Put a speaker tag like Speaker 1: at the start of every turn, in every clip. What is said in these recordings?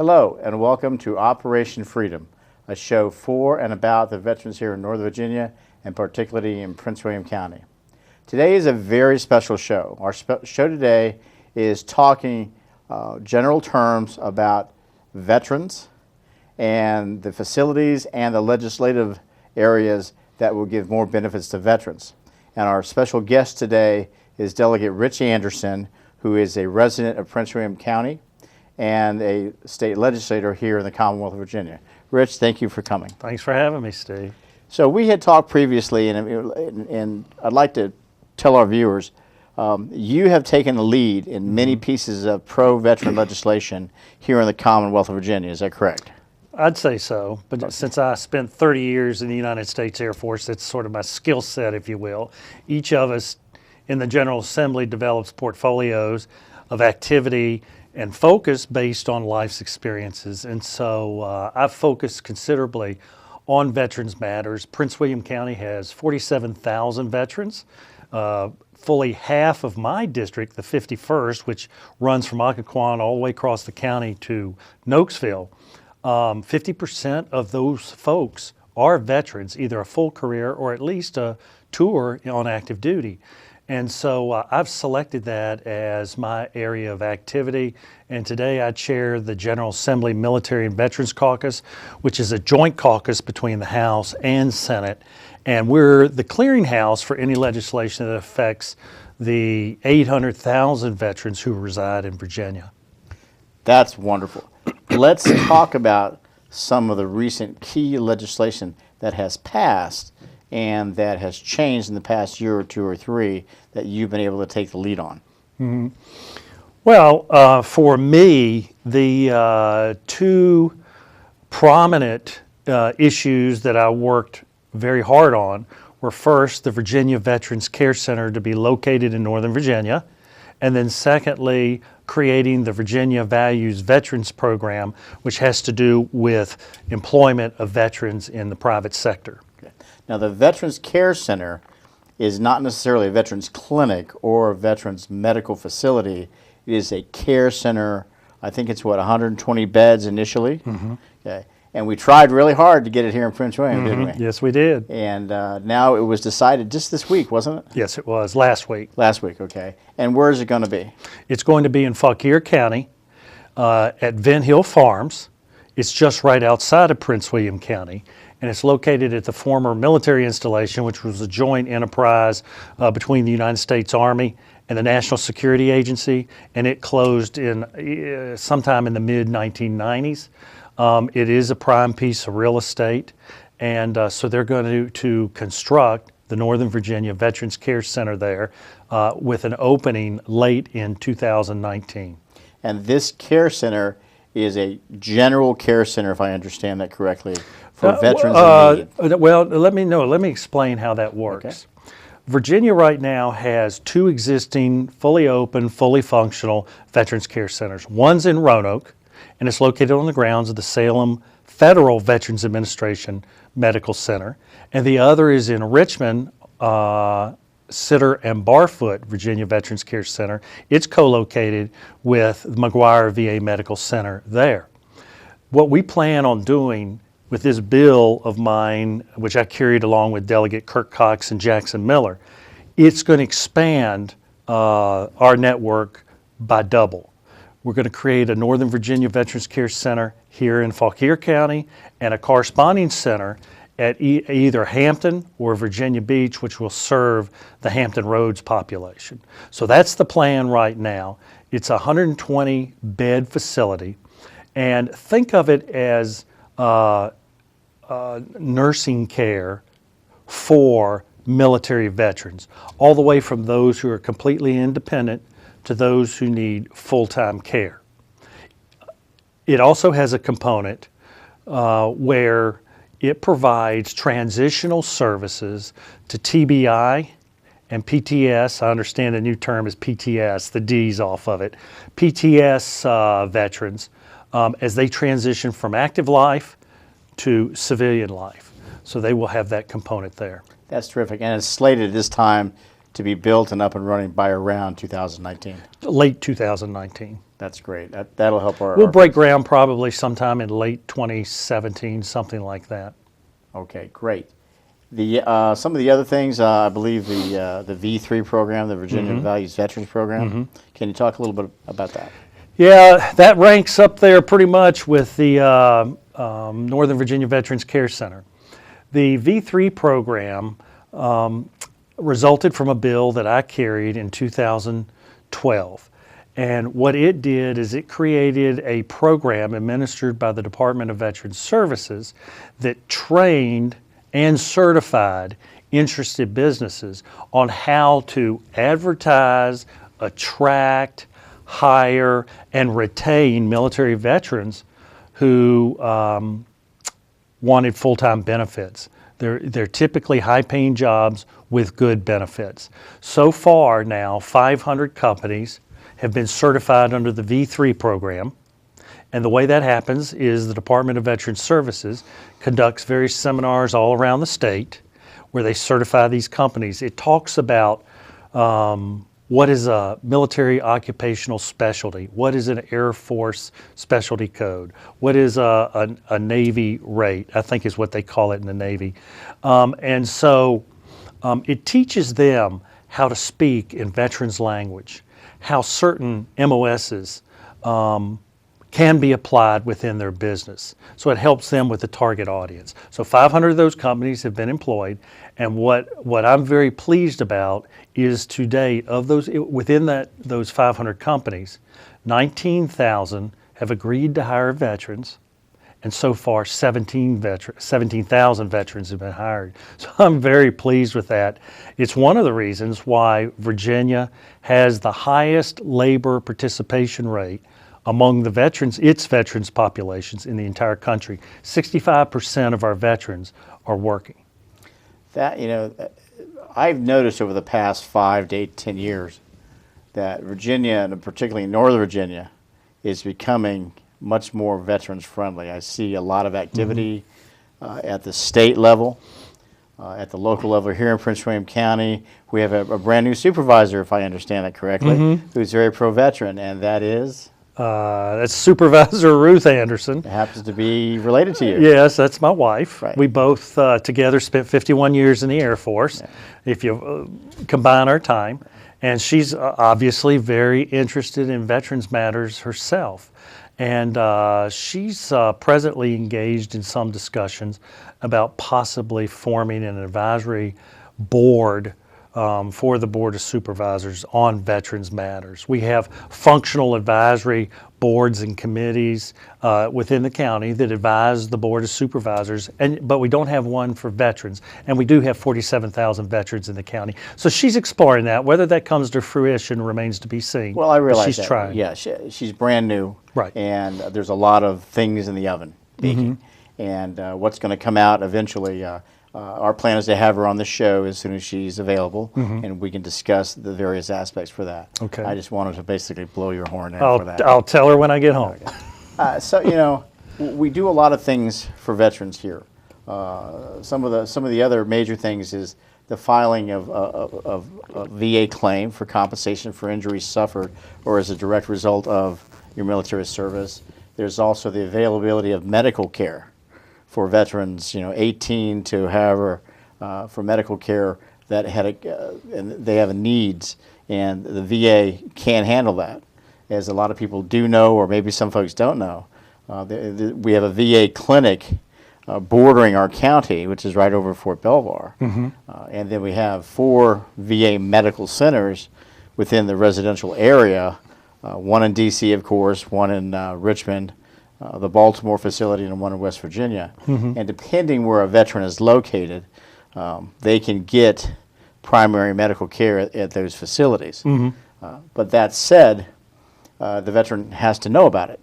Speaker 1: Hello and welcome to Operation Freedom, a show for and about the veterans here in Northern Virginia and particularly in Prince William County. Today is a very special show. Our show today is talking general terms about veterans and the facilities and the legislative areas that will give more benefits to veterans. And our special guest today is Delegate Rich Anderson, who is a resident of Prince William County and a state legislator here in the Commonwealth of Virginia. Rich, thank you for coming.
Speaker 2: Thanks for having me, Steve.
Speaker 1: So we had talked previously, and I'd like to tell our viewers, you have taken the lead in many pieces of pro-veteran legislation here in the Commonwealth of Virginia. Is that correct?
Speaker 2: I'd say so, but since I spent 30 years in the United States Air Force, that's sort of my skill set, if you will. Each of us in the General Assembly develops portfolios of activity and focus based on life's experiences. And so I've focused considerably on veterans matters. Prince William County has 47,000 veterans. Fully half of my district, the 51st, which runs from Occoquan all the way across the county to Nokesville, 50% of those folks are veterans, either a full career or at least a tour on active duty. And so I've selected that as my area of activity. And today I chair the General Assembly Military and Veterans Caucus, which is a joint caucus between the House and Senate. And we're the clearinghouse for any legislation that affects the 800,000 veterans who reside in Virginia.
Speaker 1: That's wonderful. Let's talk about some of the recent key legislation that has passed and that has changed in the past year or two or three that you've been able to take the lead on.
Speaker 2: Mm-hmm. Well, for me, the two prominent issues that I worked very hard on were first, the Virginia Veterans Care Center to be located in Northern Virginia, and then secondly, creating the Virginia Values Veterans Program, which has to do with employment of veterans in the private sector.
Speaker 1: Now, the Veterans Care Center is not necessarily a veterans clinic or a veterans medical facility. It is a care center. I think it's, 120 beds initially? Mm-hmm. Okay. And we tried really hard to get it here in Prince William, didn't we?
Speaker 2: Yes, we did.
Speaker 1: And now it was decided just this week, wasn't it?
Speaker 2: Yes, it was. Last week.
Speaker 1: Last week, okay. And where is it going to be?
Speaker 2: It's going to be in Fauquier County at Van Hill Farms. It's just right outside of Prince William County. And it's located at the former military installation, which was a joint enterprise between the United States Army and the National Security Agency, and it closed in sometime in the mid-1990s. It is a prime piece of real estate, and so they're going to construct the Northern Virginia Veterans Care Center there with an opening late in 2019.
Speaker 1: And this care center is a general care center, if I understand that correctly, for veterans in need.
Speaker 2: Well, let me explain how that works. Okay. Virginia right now has two existing, fully open, fully functional veterans care centers. One's in Roanoke, and it's located on the grounds of the Salem Federal Veterans Administration Medical Center. And the other is in Richmond, Sitter and Barfoot Virginia Veterans Care Center. It's co-located with McGuire VA Medical Center there. What we plan on doing with this bill of mine, which I carried along with Delegate Kirk Cox and Jackson Miller, it's going to expand our network by double. We're going to create a Northern Virginia Veterans Care Center here in Fauquier County and a corresponding center at either Hampton or Virginia Beach, which will serve the Hampton Roads population. So that's the plan right now. It's a 120-bed facility, and think of it as nursing care for military veterans, all the way from those who are completely independent to those who need full-time care. It also has a component where it provides transitional services to TBI and PTS. I understand the new term is PTS, the D's off of it. PTS veterans as they transition from active life to civilian life. So they will have that component there.
Speaker 1: That's terrific. And it's slated this time to be built and up and running by around 2019.
Speaker 2: Late 2019.
Speaker 1: That's great. That'll help our.
Speaker 2: We'll break ground probably sometime in late 2017, something like that.
Speaker 1: Okay, great. Some of the other things, I believe the V3 program, the Virginia Values Veterans Program. Can you talk a little bit about that?
Speaker 2: Yeah, that ranks up there pretty much with the Northern Virginia Veterans Care Center. The V3 program resulted from a bill that I carried in 2012. And what it did is it created a program administered by the Department of Veterans Services that trained and certified interested businesses on how to advertise, attract, hire, and retain military veterans who wanted full-time benefits. They're typically high-paying jobs with good benefits. So far now, 500 companies have been certified under the V3 program. And the way that happens is the Department of Veterans Services conducts various seminars all around the state where they certify these companies. It talks about what is a military occupational specialty, what is an Air Force specialty code, what is a Navy rate, I think is what they call it in the Navy. And so it teaches them how to speak in veterans language, how certain MOSs can be applied within their business. So it helps them with the target audience. So 500 of those companies have been employed, and what I'm very pleased about is to date, of those within those 500 companies, 19,000 have agreed to hire veterans, and so far 17,000 veterans have been hired. So I'm very pleased with that. It's one of the reasons why Virginia has the highest labor participation rate among the veterans, its veterans populations in the entire country. 65% of our veterans are working.
Speaker 1: That, I've noticed over the past 5 to 10 years that Virginia, and particularly Northern Virginia, is becoming much more veterans friendly. I see a lot of activity at the state level, at the local level here in Prince William County. We have a brand new supervisor, if I understand that correctly, who's very pro-veteran, and that is?
Speaker 2: That's Supervisor Ruth Anderson.
Speaker 1: It happens to be related to you.
Speaker 2: Yes, that's my wife.
Speaker 1: Right.
Speaker 2: We both together spent 51 years in the Air Force, if you combine our time. And she's obviously very interested in veterans matters herself. And she's presently engaged in some discussions about possibly forming an advisory board for the Board of Supervisors on veterans matters. We have functional advisory boards and committees within the county that advise the Board of Supervisors, but we don't have one for veterans, and we do have 47,000 veterans in the county. So she's exploring that. Whether that comes to fruition remains to be seen.
Speaker 1: Well, I realize
Speaker 2: she's
Speaker 1: that.
Speaker 2: trying.
Speaker 1: Yeah, she's brand new,
Speaker 2: right?
Speaker 1: And there's a lot of things in the oven baking, and what's going to come out eventually. Our plan is to have her on the show as soon as she's available, and we can discuss the various aspects for that.
Speaker 2: Okay.
Speaker 1: I just wanted to basically blow your horn there for that.
Speaker 2: I'll tell her when I get home.
Speaker 1: Okay. So we do a lot of things for veterans here. Some of the other major things is the filing of a VA claim for compensation for injuries suffered or as a direct result of your military service. There's also the availability of medical care for veterans, 18 to however, for medical care that and they have needs, and the VA can't handle that. As a lot of people do know, or maybe some folks don't know, we have a VA clinic bordering our county, which is right over Fort Belvoir. And then we have 4 VA medical centers within the residential area, one in DC, of course, one in Richmond, the Baltimore facility, and one in West Virginia. And depending where a veteran is located, they can get primary medical care at those facilities. But that said, the veteran has to know about it.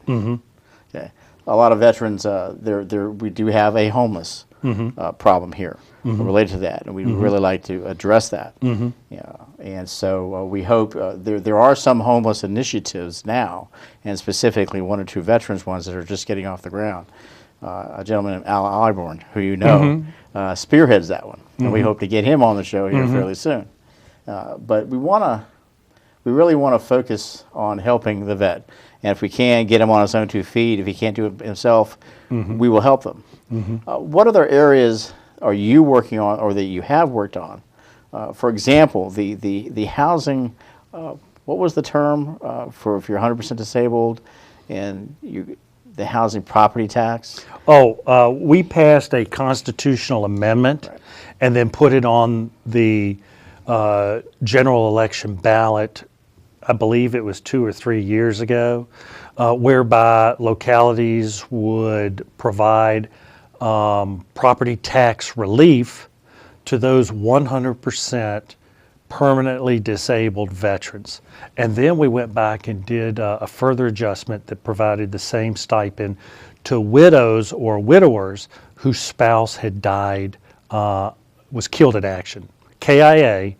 Speaker 1: Okay. A lot of veterans, we do have a homeless problem here related to that, and we'd really like to address that. And so we hope there are some homeless initiatives now, and specifically 1 or 2 veterans ones that are just getting off the ground. A gentleman named Al Iborn, who you know, spearheads that one, and we hope to get him on the show here fairly soon. But we really want to focus on helping the vet. and if we can get him on his own 2 feet, if he can't do it himself, we will help them. What other areas are you working on, or that you have worked on? For example, the housing. What was the term for if you're 100% disabled, and the housing property tax?
Speaker 2: We passed a constitutional amendment,
Speaker 1: Right.
Speaker 2: and then put it on the general election ballot. I believe it was 2 or 3 years ago, whereby localities would provide property tax relief to those 100% permanently disabled veterans. And then we went back and did a further adjustment that provided the same stipend to widows or widowers whose spouse had died, was killed in action, KIA,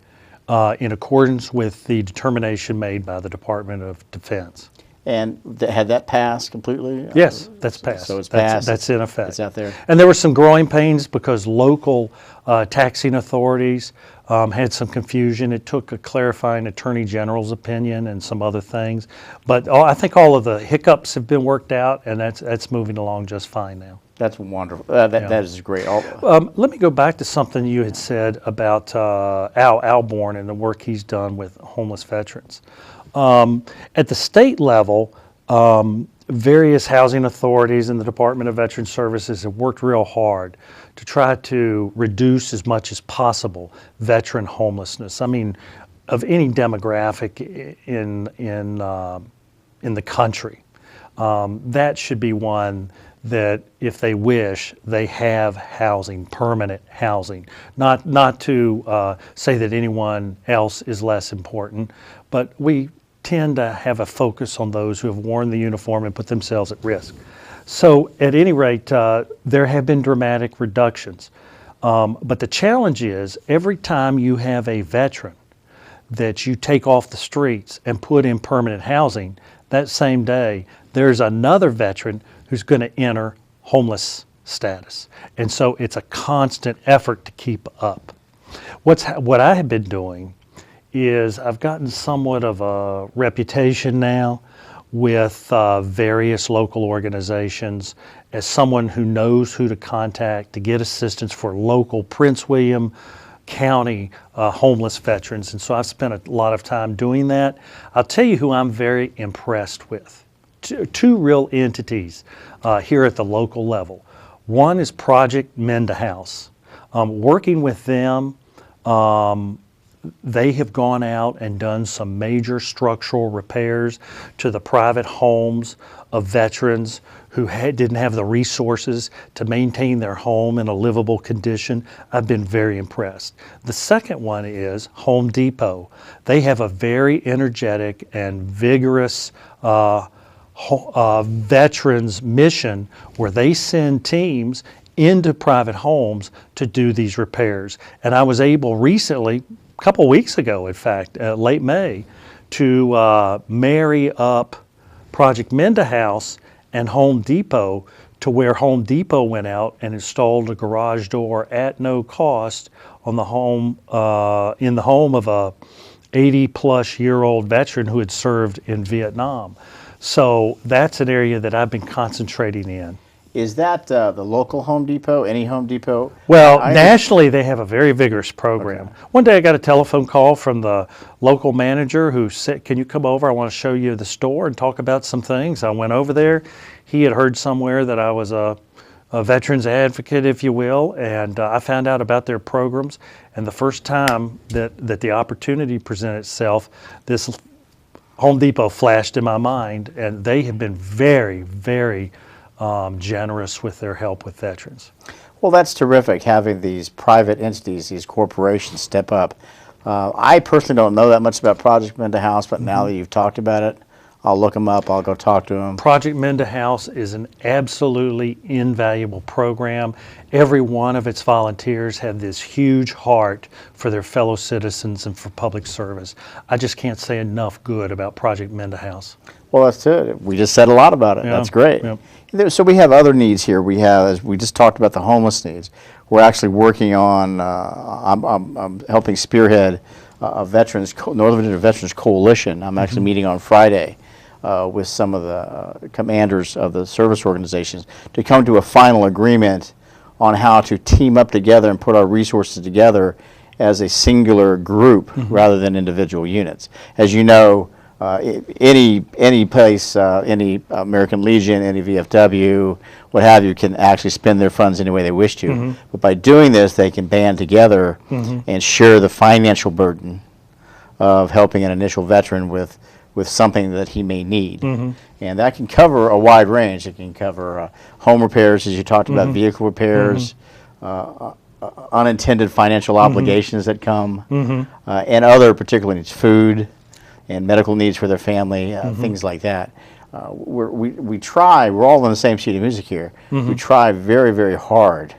Speaker 2: in accordance with the determination made by the Department of Defense.
Speaker 1: And had that passed completely?
Speaker 2: Yes, that's passed.
Speaker 1: So it's passed.
Speaker 2: That's in effect.
Speaker 1: It's out there.
Speaker 2: And there were some growing pains because local taxing authorities had some confusion. It took a clarifying attorney general's opinion and some other things. But I think all of the hiccups have been worked out, and that's moving along just fine now.
Speaker 1: That's wonderful. That is great.
Speaker 2: Let me go back to something you had said about Al Alborn and the work he's done with homeless veterans. At the state level, various housing authorities and the Department of Veteran Services have worked real hard to try to reduce as much as possible veteran homelessness. I mean, of any demographic in the country, that should be one that, if they wish, they have housing, permanent housing. Not to say that anyone else is less important, but we tend to have a focus on those who have worn the uniform and put themselves at risk. So at any rate, there have been dramatic reductions. But the challenge is, every time you have a veteran that you take off the streets and put in permanent housing, that same day, there's another veteran who's going to enter homeless status. And so it's a constant effort to keep up. What I have been doing is I've gotten somewhat of a reputation now with various local organizations as someone who knows who to contact to get assistance for local Prince William County homeless veterans. And so I've spent a lot of time doing that. I'll tell you who I'm very impressed with. Two real entities here at the local level. One is Project Mend a House. Working with them, they have gone out and done some major structural repairs to the private homes of veterans who didn't have the resources to maintain their home in a livable condition. I've been very impressed. The second one is Home Depot. They have a very energetic and vigorous veterans mission where they send teams into private homes to do these repairs. And I was able recently, a couple weeks ago, in fact, late May, to marry up Project Mend a House and Home Depot to where Home Depot went out and installed a garage door at no cost on the home, in the home of a 80-plus-year-old veteran who had served in Vietnam. So that's an area that I've been concentrating in.
Speaker 1: Is that the local Home Depot, any Home Depot?
Speaker 2: Well, nationally, they have a very vigorous program. Okay. One day I got a telephone call from the local manager who said, "Can you come over? I want to show you the store and talk about some things." I went over there. He had heard somewhere that I was a veterans advocate, if you will, and I found out about their programs. And the first time that the opportunity presented itself, this Home Depot flashed in my mind, and they have been very, very generous with their help with veterans.
Speaker 1: Well, that's terrific, having these private entities, these corporations step up. I personally don't know that much about Project Mend a House, but now that you've talked about it, I'll look them up, I'll go talk to them.
Speaker 2: Project Mend a House is an absolutely invaluable program. Every one of its volunteers have this huge heart for their fellow citizens and for public service. I just can't say enough good about Project Mend a House.
Speaker 1: Well, that's it. We just said a lot about it. Yeah, that's great. Yeah. So we have other needs here. We have, as we just talked about, the homeless needs. We're actually working on, I'm helping spearhead a Northern Virginia Veterans Coalition. I'm actually meeting on Friday with some of the commanders of the service organizations to come to a final agreement on how to team up together and put our resources together as a singular group rather than individual units. As you know, any place, any American Legion, any VFW, what have you, can actually spend their funds any way they wish to. But by doing this, they can band together and share the financial burden of helping an initial veteran with something that he may need. And that can cover a wide range. It can cover home repairs, as you talked about, vehicle repairs, unintended financial obligations that come, and other particular needs, food and medical needs for their family, things like that. We try, we're all on the same sheet of music here, we try very, very hard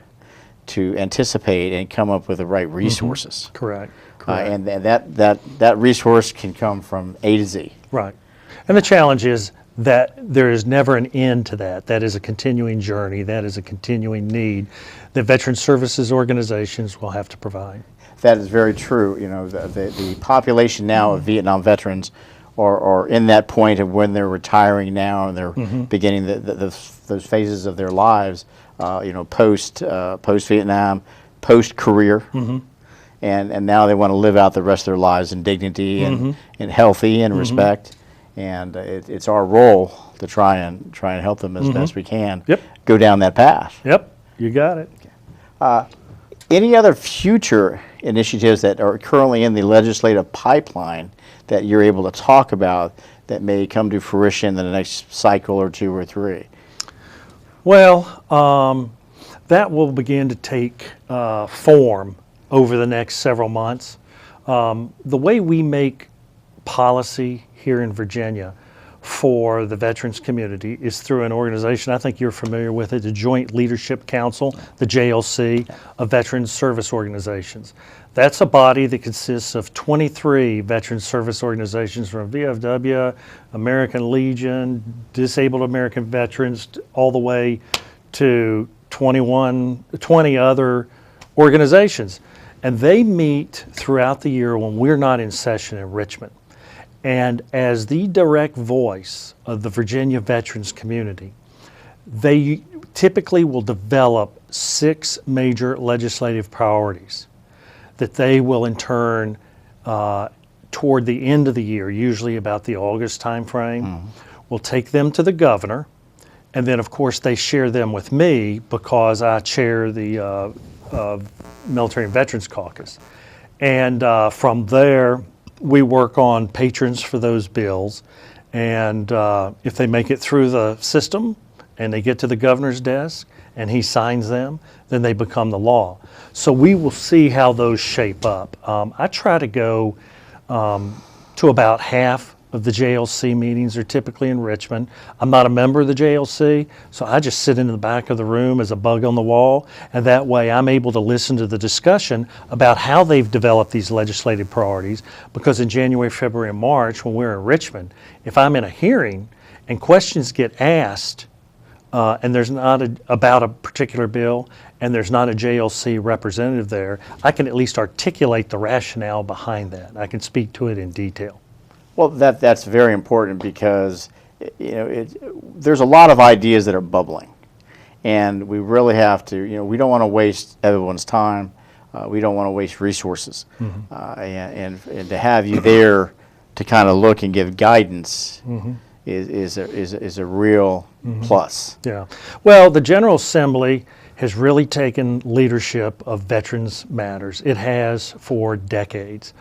Speaker 1: to anticipate and come up with the right resources.
Speaker 2: Correct.
Speaker 1: And that resource can come from A to Z.
Speaker 2: Right. And the challenge is that there is never an end to that. That is a continuing journey. That is a continuing need that veteran services organizations will have to provide.
Speaker 1: That is very true. You know, the population now of Vietnam veterans are in that point of when they're retiring now and they're beginning those phases of their lives, you know, post Vietnam, post career. And now they want to live out the rest of their lives in dignity and healthy and respect. And it's our role to try and help them as best we can go down that path.
Speaker 2: Yep, you got it.
Speaker 1: Any other future initiatives that are currently in the legislative pipeline that you're able to talk about that may come to fruition in the next cycle or two or three?
Speaker 2: Well, that will begin to take form over the next several months. The way we make policy here in Virginia for the veterans community is through an organization, I think you're familiar with it, the Joint Leadership Council, the JLC, of Veterans Service Organizations. That's a body that consists of 23 veteran service organizations from VFW, American Legion, Disabled American Veterans, all the way to 20 other organizations. And they meet throughout the year when we're not in session in Richmond. And as the direct voice of the Virginia veterans community, they typically will develop 6 major legislative priorities that they will in turn, toward the end of the year, usually about the August timeframe, will take them to the governor. And then, of course, they share them with me because I chair the Military and Veterans Caucus. And from there, we work on patrons for those bills. And if they make it through the system and they get to the governor's desk and he signs them, then they become the law. So we will see how those shape up. I try to go to about half of the JLC meetings are typically in Richmond. I'm not a member of the JLC, so I just sit in the back of the room as a bug on the wall, and that way I'm able to listen to the discussion about how they've developed these legislative priorities, because in January, February, and March, when we're in Richmond, if I'm in a hearing and questions get asked and there's not about a particular bill and there's not a JLC representative there, I can at least articulate the rationale behind that. I can speak to it in detail.
Speaker 1: Well, that's very important because there's a lot of ideas that are bubbling, and we really have to. We don't want to waste everyone's time. We don't want to waste resources, and to have you there to kind of look and give guidance is a real plus.
Speaker 2: Yeah. Well, the General Assembly has really taken leadership of veterans matters. It has for decades.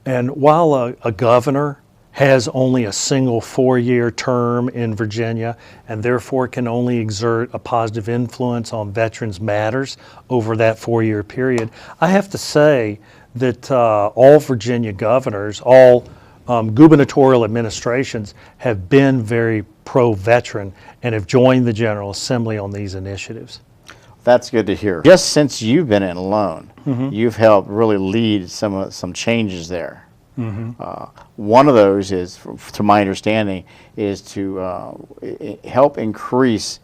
Speaker 2: And while a governor has only a single 4-year term in Virginia and therefore can only exert a positive influence on veterans matters over that 4-year period, I have to say that all Virginia governors, all gubernatorial administrations have been very pro-veteran and have joined the General Assembly on these initiatives.
Speaker 1: That's good to hear. Just since you've been in alone, you've helped really lead some changes there. One of those is, to my understanding, is to help increase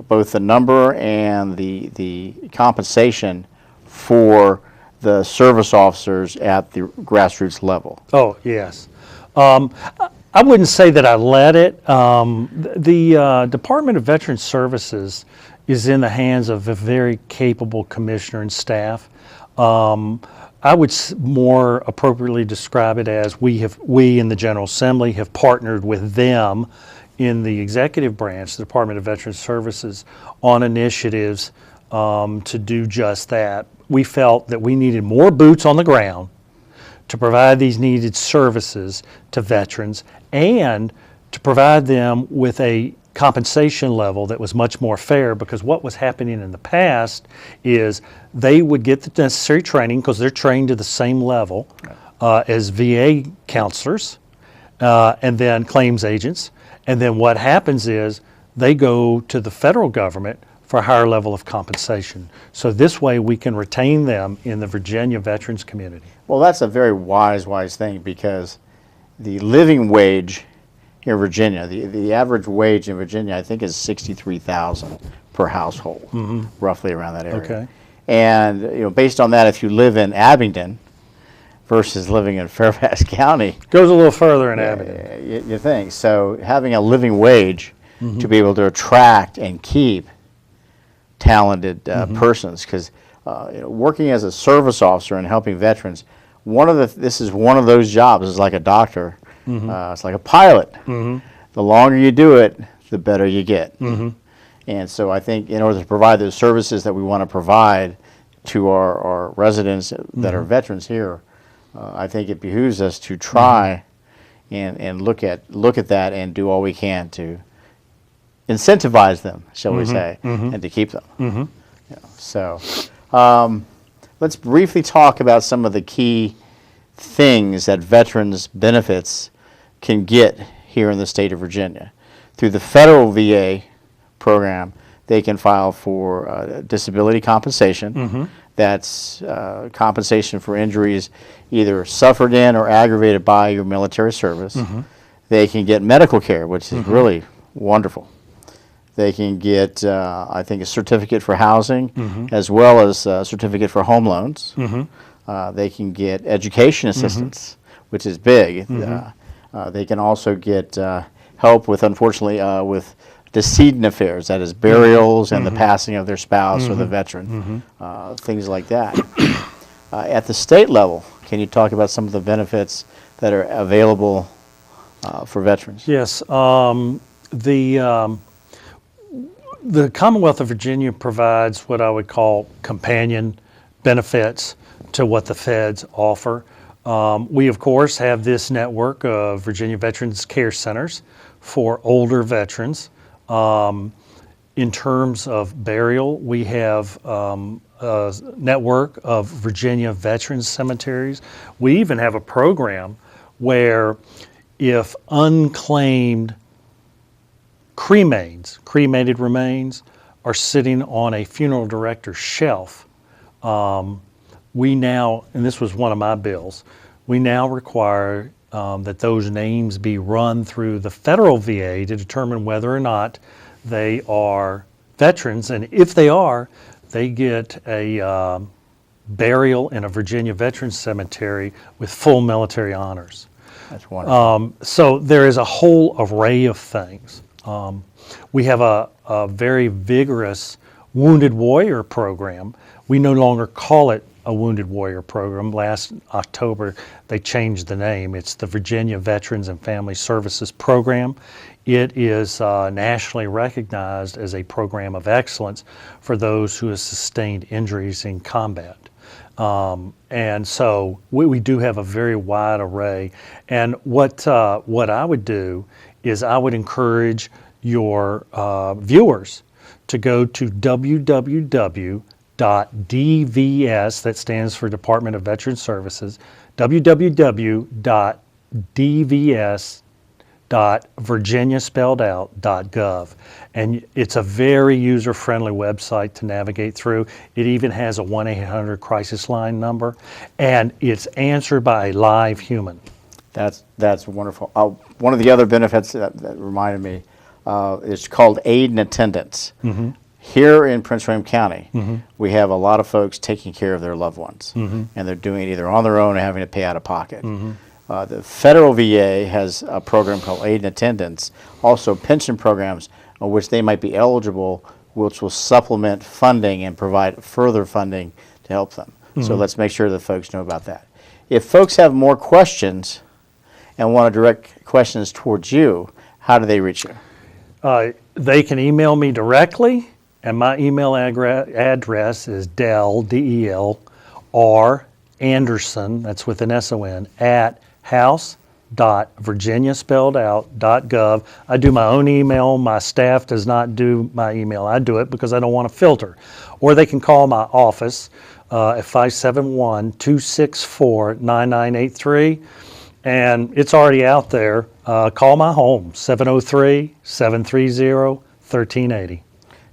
Speaker 1: both the number and the compensation for the service officers at the grassroots level.
Speaker 2: Oh, yes. I wouldn't say that I led it. The Department of Veterans Services is in the hands of a very capable commissioner and staff. I would more appropriately describe it as we in the General Assembly have partnered with them in the executive branch, the Department of Veterans Services, on initiatives to do just that. We felt that we needed more boots on the ground to provide these needed services to veterans and to provide them with a compensation level that was much more fair, because what was happening in the past is they would get the necessary training because they're trained to the same level as VA counselors and then claims agents. And then what happens is they go to the federal government for a higher level of compensation. So this way we can retain them in the Virginia veterans community.
Speaker 1: Well, that's a very wise thing, because the living wage here in Virginia, the average wage in Virginia, I think, is $63,000 per household, roughly around that area.
Speaker 2: Okay.
Speaker 1: And based on that, if you live in Abingdon versus living in Fairfax County,
Speaker 2: Goes a little further in Abingdon.
Speaker 1: you think so. Having a living wage to be able to attract and keep talented persons, because working as a service officer and helping veterans, this is one of those jobs. It's like a doctor. It's like a pilot. The longer you do it, the better you get. And so I think in order to provide those services that we want to provide to our residents that are veterans here, I think it behooves us to try and look at that and do all we can to incentivize them, shall we say, and to keep them. So let's briefly talk about some of the key things that veterans benefits can get here in the state of Virginia. Through the federal VA program, they can file for disability compensation. That's compensation for injuries either suffered in or aggravated by your military service. They can get medical care, which is really wonderful. They can get, I think, a certificate for housing, as well as a certificate for home loans. They can get education assistance, which is big. They can also get help with, unfortunately, with decedent affairs, that is burials and the passing of their spouse or the veteran, things like that. At the state level, can you talk about some of the benefits that are available for veterans?
Speaker 2: Yes. The Commonwealth of Virginia provides what I would call companion benefits to what the feds offer. We, of course, have this network of Virginia Veterans Care Centers for older veterans. In terms of burial, we have a network of Virginia Veterans Cemeteries. We even have a program where if unclaimed cremated remains are sitting on a funeral director's shelf, we now, and this was one of my bills, we now require that those names be run through the federal VA to determine whether or not they are veterans, and if they are, they get a burial in a Virginia Veterans Cemetery with full military honors.
Speaker 1: That's wonderful.
Speaker 2: So there is a whole array of things. We have a very vigorous Wounded Warrior program. We no longer call it a Wounded Warrior program. Last October, they changed the name. It's the Virginia Veterans and Family Services Program. It is nationally recognized as a program of excellence for those who have sustained injuries in combat. And so we do have a very wide array. And what I would do is I would encourage your viewers to go to www.dvs, that stands for Department of Veterans Services, www.dvs.virginia.gov. And it's a very user-friendly website to navigate through. It even has a 1-800 crisis line number, and it's answered by a live human.
Speaker 1: That's wonderful. One of the other benefits that reminded me is called aid and attendance. Here in Prince William County, we have a lot of folks taking care of their loved ones, and they're doing it either on their own or having to pay out of pocket. The federal VA has a program called Aid in Attendance, also pension programs on which they might be eligible, which will supplement funding and provide further funding to help them. So let's make sure that folks know about that. If folks have more questions and want to direct questions towards you, how do they reach you?
Speaker 2: They can email me directly, and my email address is Del, D-E-L, R, Anderson, that's with an S-O-N, at house.virginia spelled out .gov. I do my own email. My staff does not do my email. I do it because I don't want to filter. Or they can call my office at 571-264-9983. And it's already out there. Call my home, 703-730-1380.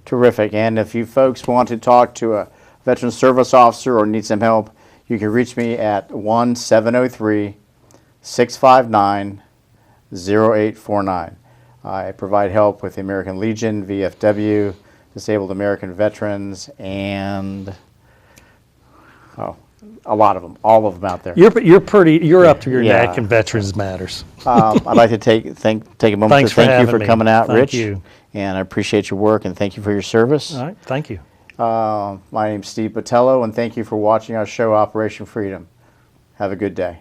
Speaker 1: Terrific. And if you folks want to talk to a veteran service officer or need some help, you can reach me at 1-703-659-0849. I provide help with the American Legion, VFW, Disabled American Veterans, and a lot of them, all of them out there.
Speaker 2: You're up to your
Speaker 1: Yeah.
Speaker 2: neck in Veterans Matters.
Speaker 1: I'd like to take a moment
Speaker 2: Thanks
Speaker 1: to
Speaker 2: for
Speaker 1: thank you
Speaker 2: having
Speaker 1: for
Speaker 2: me.
Speaker 1: coming out,
Speaker 2: Thank
Speaker 1: Rich.
Speaker 2: you.
Speaker 1: And I appreciate your work, and thank you for your service.
Speaker 2: All right, thank you.
Speaker 1: My name's Steve Botello, and thank you for watching our show, Operation Freedom. Have a good day.